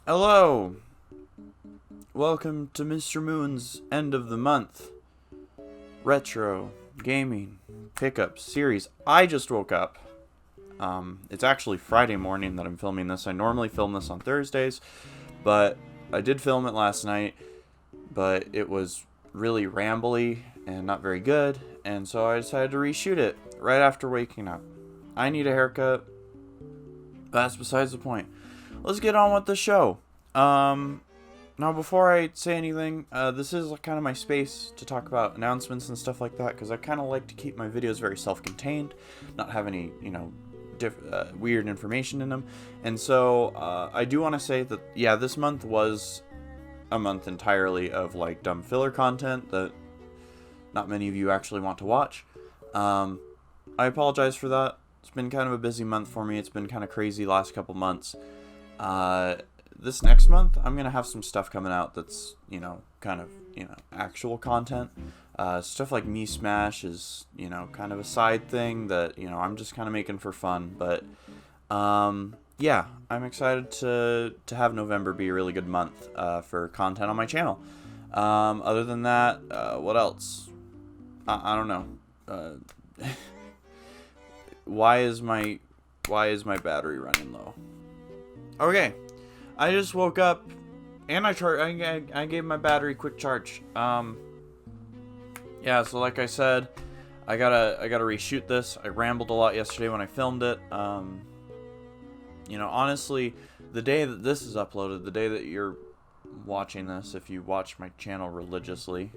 Hello! Welcome to Mr. Moon's end of the month retro gaming pickup series. I just woke up. It's actually Friday morning that I'm filming this. I normally film this on Thursdays, but I did film it last night, but it was really rambly and not very good, and so I decided to reshoot it right after waking up. I need a haircut. That's besides the point. Let's get on with the show. Now before I say anything, this is kind of my space to talk about announcements and stuff like that, because I kind of like to keep my videos very self-contained, not have any, weird information in them. And so, I do want to say that, yeah, this month was a month entirely of, dumb filler content that not many of you actually want to watch. I apologize for that. It's been kind of a busy month for me. It's been kind of crazy last couple months. This next month, I'm going to have some stuff coming out that's, actual content. Stuff like Me Smash is, kind of a side thing that, I'm just kind of making for fun. But, yeah, I'm excited to have November be a really good month for content on my channel. Other than that, what else? I don't know. Why is my battery running low? Okay, I just woke up and I gave my battery a quick charge. Yeah, so like I said, I gotta reshoot this. I rambled a lot yesterday when I filmed it. Honestly, the day that this is uploaded, the day that you're watching this, if you watch my channel religiously,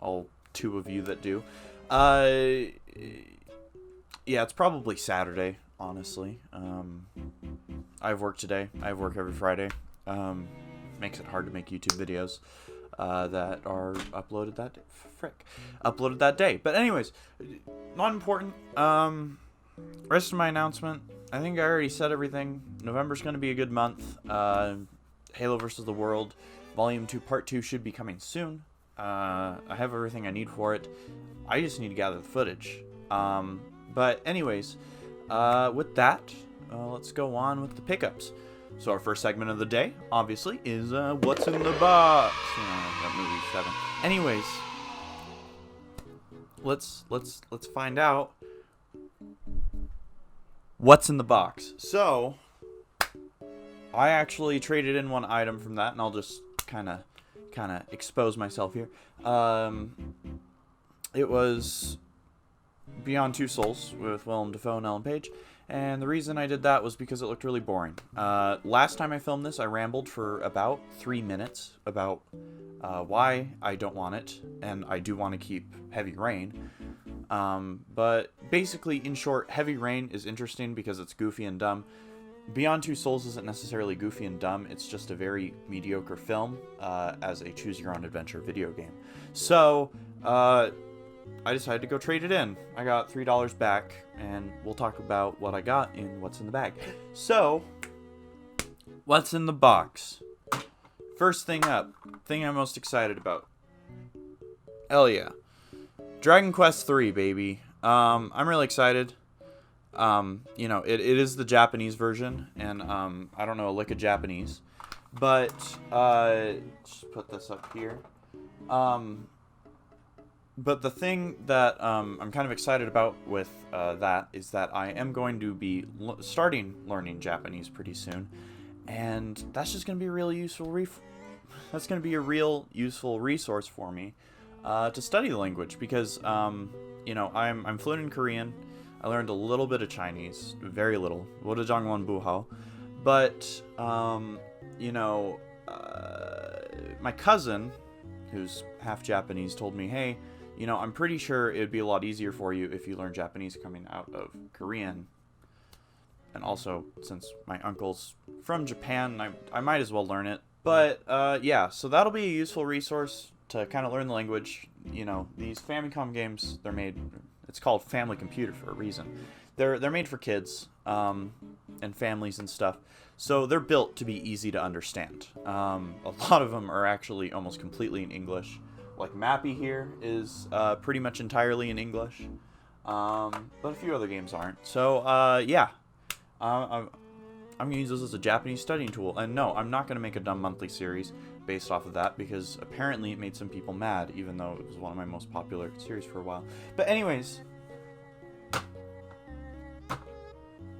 all two of you that do, yeah, it's probably Saturday, honestly. I have work today. I have work every Friday. Makes it hard to make YouTube videos that are uploaded that day. But anyways, not important. Rest of my announcement, I think I already said everything. November's going to be a good month. Halo vs. the World Volume 2 Part 2 should be coming soon. I have everything I need for it. I just need to gather the footage. But anyways, with that, let's go on with the pickups. So our first segment of the day, obviously, is What's in the Box? That movie's 7. Anyways, let's find out what's in the box. So I actually traded in one item from that, and I'll just kind of expose myself here. It was Beyond Two Souls with Willem Dafoe and Ellen Page, and the reason I did that was because it looked really boring. Last time I filmed this, I rambled for about 3 minutes about why I don't want it, and I do want to keep Heavy Rain. But basically, in short, Heavy Rain is interesting because it's goofy and dumb. Beyond Two Souls isn't necessarily goofy and dumb, it's just a very mediocre film as a choose-your-own-adventure video game. So, I decided to go trade it in. I got $3 back, and we'll talk about what I got in What's in the Bag. So, what's in the box? First thing up, thing I'm most excited about. Hell yeah. Dragon Quest III, baby. I'm really excited. It is the Japanese version, and I don't know a lick of Japanese. But, just put this up here. But the thing that I'm kind of excited about with that is that I am going to be starting learning Japanese pretty soon, and that's just going to be a really useful that's going to be a real useful resource for me to study the language because I'm fluent in Korean. I learned a little bit of Chinese, very little. Wodajangwon Buhao, but my cousin, who's half Japanese, told me, hey, I'm pretty sure it would be a lot easier for you if you learn Japanese coming out of Korean. And also, since my uncle's from Japan, I might as well learn it. But, yeah, so that'll be a useful resource to kind of learn the language. These Famicom games, it's called Family Computer for a reason. They're made for kids, and families and stuff. So they're built to be easy to understand. A lot of them are actually almost completely in English. Like Mappy here is pretty much entirely in English, but a few other games aren't. So yeah, I'm going to use this as a Japanese studying tool. And no, I'm not going to make a dumb monthly series based off of that, because apparently it made some people mad, even though it was one of my most popular series for a while. But anyways,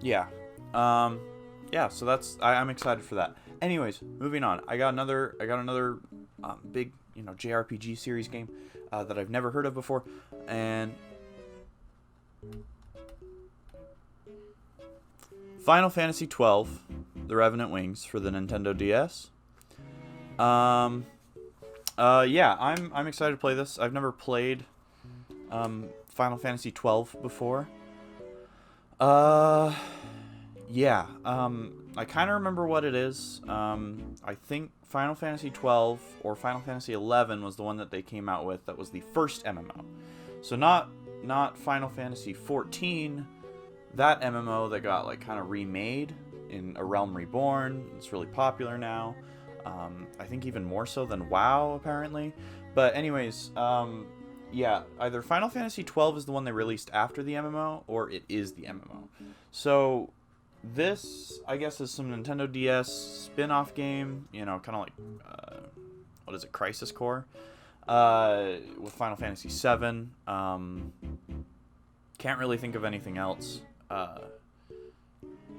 yeah. Yeah, so that's, I'm excited for that. Anyways, moving on. I got another big, JRPG series game that I've never heard of before, and Final Fantasy XII, The Revenant Wings for the Nintendo DS. Yeah, I'm excited to play this. I've never played Final Fantasy XII before. Yeah, I kind of remember what it is. I think Final Fantasy XII or Final Fantasy XI was the one that they came out with that was the first MMO. So not Final Fantasy XIV, that MMO that got like kind of remade in A Realm Reborn. It's really popular now. I think even more so than WoW, apparently. But anyways, yeah, either Final Fantasy XII is the one they released after the MMO, or it is the MMO. So this, I guess, is some Nintendo DS spin-off game, kind of like, what is it, Crisis Core, with Final Fantasy VII. Can't really think of anything else.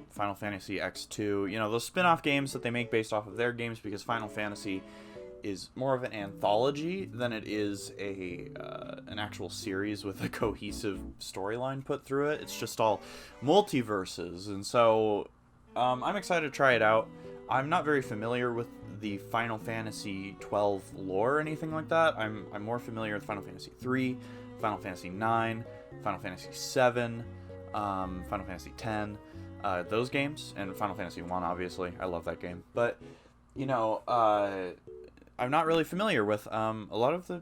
Final Fantasy X2, those spin-off games that they make based off of their games, because Final Fantasy is more of an anthology than it is an actual series with a cohesive storyline put through it. It's just all multiverses, and so I'm excited to try it out. I'm not very familiar with the Final Fantasy XII lore or anything like that. I'm more familiar with Final Fantasy III, Final Fantasy IX, Final Fantasy VII, Final Fantasy X, those games, and Final Fantasy I, obviously. I love that game. But, I'm not really familiar with a lot of the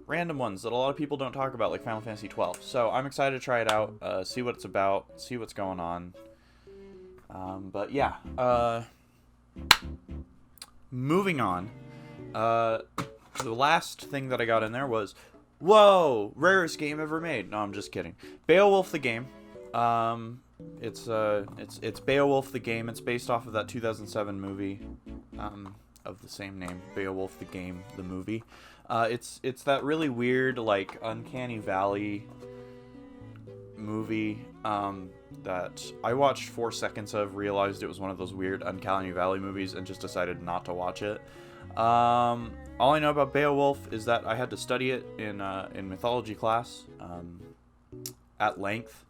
random ones that a lot of people don't talk about, like Final Fantasy XII. So I'm excited to try it out, see what it's about, see what's going on. But yeah, moving on. The last thing that I got in there was, whoa, rarest game ever made. No, I'm just kidding. Beowulf the game. It's Beowulf the game. It's based off of that 2007 movie of the same name, Beowulf the game, the movie. It's that really weird, like, Uncanny Valley movie that I watched 4 seconds of, realized it was one of those weird Uncanny Valley movies, and just decided not to watch it. All I know about Beowulf is that I had to study it in mythology class at length,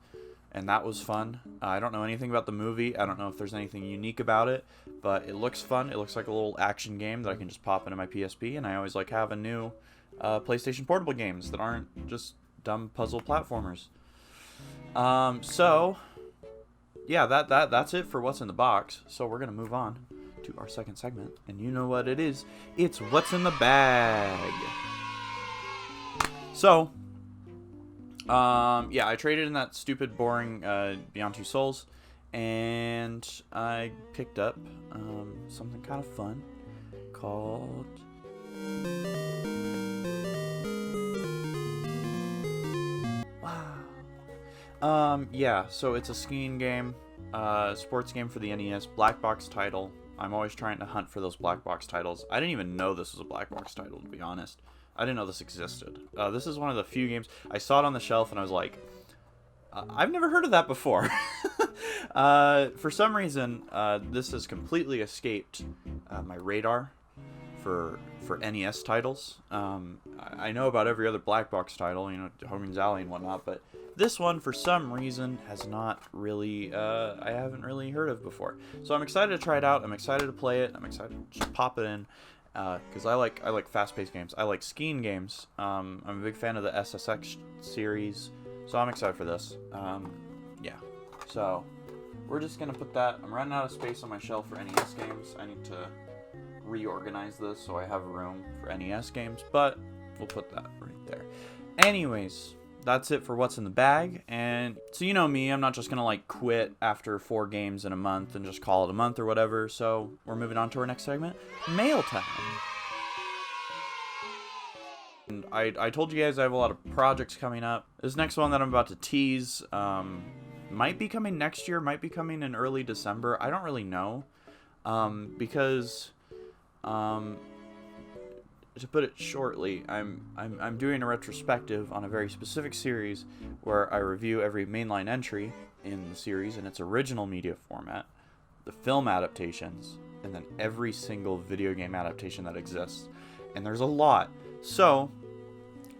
and that was fun. I don't know anything about the movie. I don't know if there's anything unique about it, but it looks fun. It looks like a little action game that I can just pop into my PSP, and I always like having new PlayStation Portable games that aren't just dumb puzzle platformers. So yeah, that's it for what's in the box. So we're gonna move on to our second segment, and you know what it is. It's what's in the bag. So yeah, I traded in that stupid, boring Beyond Two Souls, and I picked up something kind of fun called yeah, so it's a skiing game, sports game for the NES, black box title. I'm always trying to hunt for those black box titles. I didn't even know this was a black box title, to be honest. I didn't know this existed. This is one of the few games. I saw it on the shelf and I was like, I've never heard of that before. For some reason, this has completely escaped my radar for NES titles. I know about every other black box title, Hogan's Alley and whatnot, but this one, for some reason, has not really, I haven't really heard of before. So I'm excited to try it out. I'm excited to play it. I'm excited to just pop it in. Because I like fast-paced games. I like skiing games. I'm a big fan of the SSX series, so I'm excited for this. Yeah, so we're just gonna put that. I'm running out of space on my shelf for NES games. I need to reorganize this so I have room for NES games, but we'll put that right there. Anyways, that's it for what's in the bag. And so, you know me, I'm not just gonna like quit after 4 games in a month and just call it a month or whatever. So we're moving on to our next segment, mail time. And I told you guys I have a lot of projects coming up. This next one that I'm about to tease, Might be coming next year, might be coming in early December. I don't really know. Because to put it shortly, I'm doing a retrospective on a very specific series where I review every mainline entry in the series in its original media format, the film adaptations, and then every single video game adaptation that exists. And there's a lot. So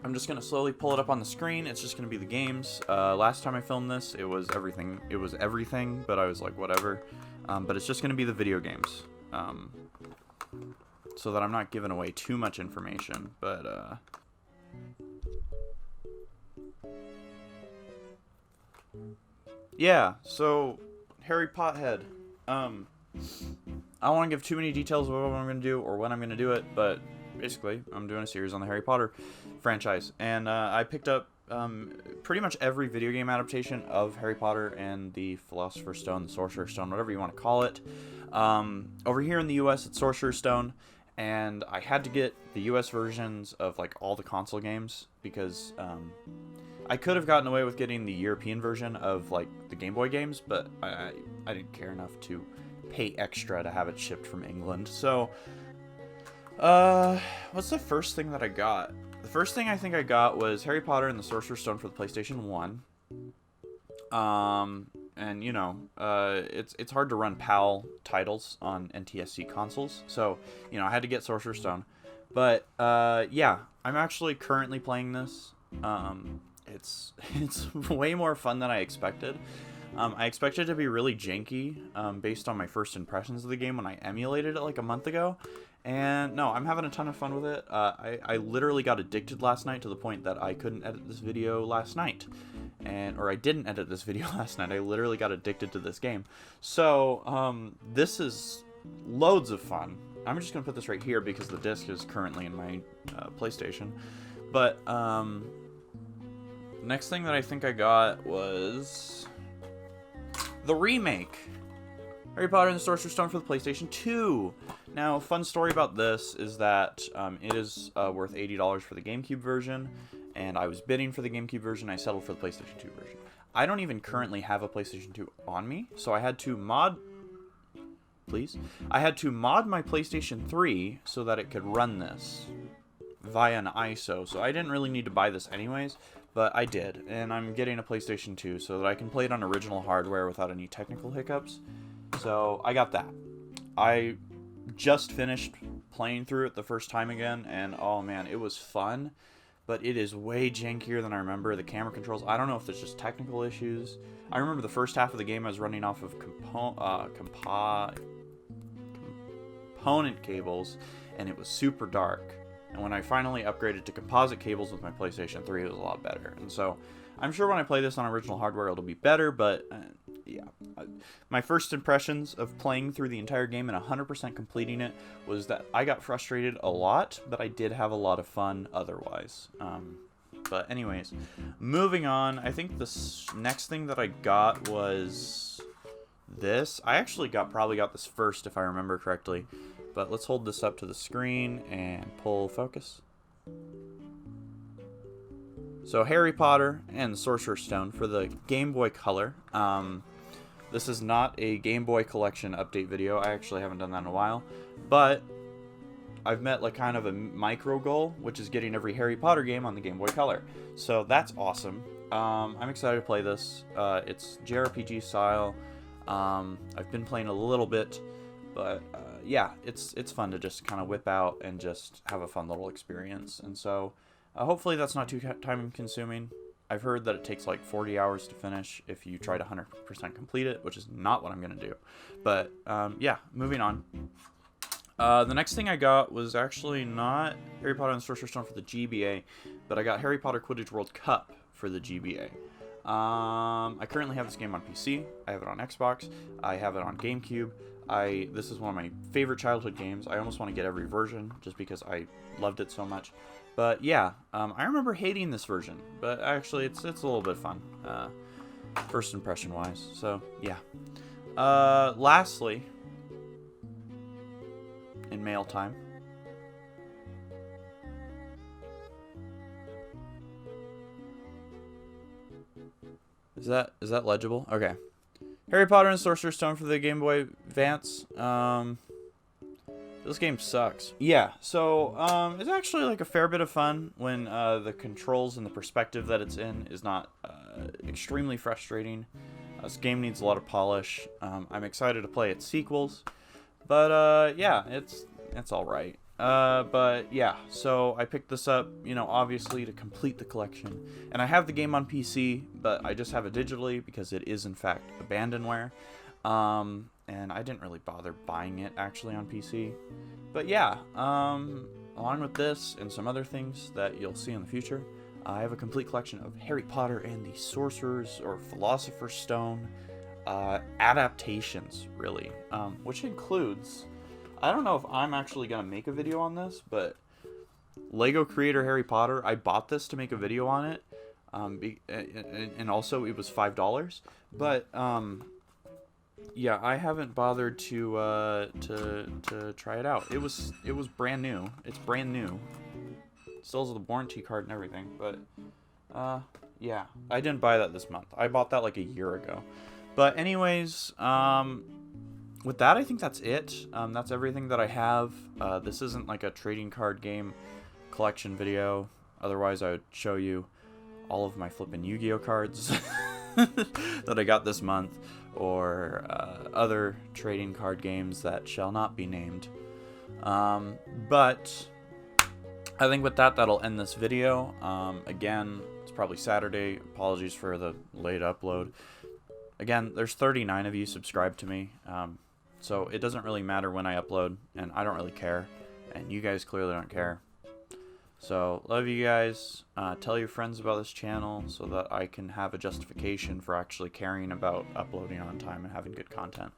I'm just going to slowly pull it up on the screen. It's just going to be the games. Last time I filmed this, it was everything. It was everything, but I was like, whatever. But it's just going to be the video games. So that I'm not giving away too much information. But, yeah, so Harry Pothead. I don't want to give too many details of what I'm going to do or when I'm going to do it, but basically, I'm doing a series on the Harry Potter franchise, and I picked up pretty much every video game adaptation of Harry Potter and the Philosopher's Stone, the Sorcerer's Stone, whatever you want to call it. Over here in the US, it's Sorcerer's Stone, and I had to get the US versions of like all the console games because I could have gotten away with getting the European version of like the Game Boy games, but I didn't care enough to pay extra to have it shipped from England. So what's the first thing that I got? The first thing I think I got was Harry Potter and the Sorcerer's Stone for the PlayStation 1. And you know, it's hard to run PAL titles on NTSC consoles, so you know I had to get Sorcerer's Stone. But yeah, I'm actually currently playing this. It's way more fun than I expected. I expected it to be really janky based on my first impressions of the game when I emulated it like a month ago. And no, I'm having a ton of fun with it. I literally got addicted last night to the point that I couldn't edit this video last night. Or I didn't edit this video last night. I literally got addicted to this game. So, this is loads of fun. I'm just going to put this right here because the disc is currently in my PlayStation. But, next thing that I think I got was the remake. Harry Potter and the Sorcerer's Stone for the PlayStation 2. Now, fun story about this is that it is worth $80 for the GameCube version, and I was bidding for the GameCube version. I settled for the PlayStation 2 version. I don't even currently have a PlayStation 2 on me, so I had to mod... Please? I had to mod my PlayStation 3 so that it could run this via an ISO, so I didn't really need to buy this anyways, but I did, and I'm getting a PlayStation 2 so that I can play it on original hardware without any technical hiccups. So I got that. I just finished playing through it the first time again, and oh man, it was fun, but it is way jankier than I remember. The camera controls, I don't know if it's just technical issues. I remember the first half of the game I was running off of component cables, and it was super dark. And when I finally upgraded to composite cables with my PlayStation 3, it was a lot better. And so I'm sure when I play this on original hardware, it'll be better, but yeah. My first impressions of playing through the entire game and 100% completing it was that I got frustrated a lot, but I did have a lot of fun otherwise. But anyways, moving on, I think the next thing that I got was this. I actually probably got this first if I remember correctly, but let's hold this up to the screen and pull focus. So Harry Potter and the Sorcerer's Stone for the Game Boy Color. This is not a Game Boy Collection update video. I actually haven't done that in a while. But I've met like kind of a micro goal, which is getting every Harry Potter game on the Game Boy Color. So that's awesome. I'm excited to play this. It's JRPG style. I've been playing a little bit, but yeah, it's fun to just kind of whip out and just have a fun little experience. And so hopefully that's not too time consuming. I've heard that it takes like 40 hours to finish if you try to 100% complete it, which is not what I'm going to do. But yeah, moving on. The next thing I got was actually not Harry Potter and the Sorcerer's Stone for the GBA, but I got Harry Potter Quidditch World Cup for the GBA. I currently have this game on PC. I have it on Xbox. I have it on GameCube. This is one of my favorite childhood games. I almost want to get every version just because I loved it so much. But yeah, I remember hating this version, but actually it's a little bit fun, first impression wise. So yeah. Lastly, in mail time, Is that legible? Okay. Harry Potter and the Sorcerer's Stone for the Game Boy Advance. This game sucks. Yeah, so it's actually like a fair bit of fun when the controls and the perspective that it's in is not extremely frustrating. This game needs a lot of polish. I'm excited to play its sequels, but yeah, it's all right. But yeah, so I picked this up, you know, obviously to complete the collection, and I have the game on PC, but I just have it digitally because it is in fact abandonware. And I didn't really bother buying it actually on PC. But yeah, along with this and some other things that you'll see in the future, I have a complete collection of Harry Potter and the Sorcerer's or Philosopher's Stone adaptations, really, which includes, I don't know if I'm actually going to make a video on this, but Lego Creator Harry Potter, I bought this to make a video on it, and also it was $5, but yeah, I haven't bothered to try it out. It was brand new. It's brand new. It still has the warranty card and everything, but yeah, I didn't buy that this month. I bought that like a year ago. But anyways, with that, I think that's it. That's everything that I have. This isn't like a trading card game collection video. Otherwise, I would show you all of my flippin' Yu-Gi-Oh cards that I got this month, or other trading card games that shall not be named. But I think with that, that'll end this video. Again, it's probably Saturday. Apologies for the late upload. Again, there's 39 of you subscribed to me, so it doesn't really matter when I upload, and I don't really care, and you guys clearly don't care. So, love you guys. Tell your friends about this channel so that I can have a justification for actually caring about uploading on time and having good content.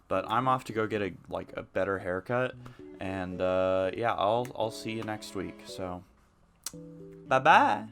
But I'm off to go get a better haircut, and yeah, I'll see you next week. So, bye bye.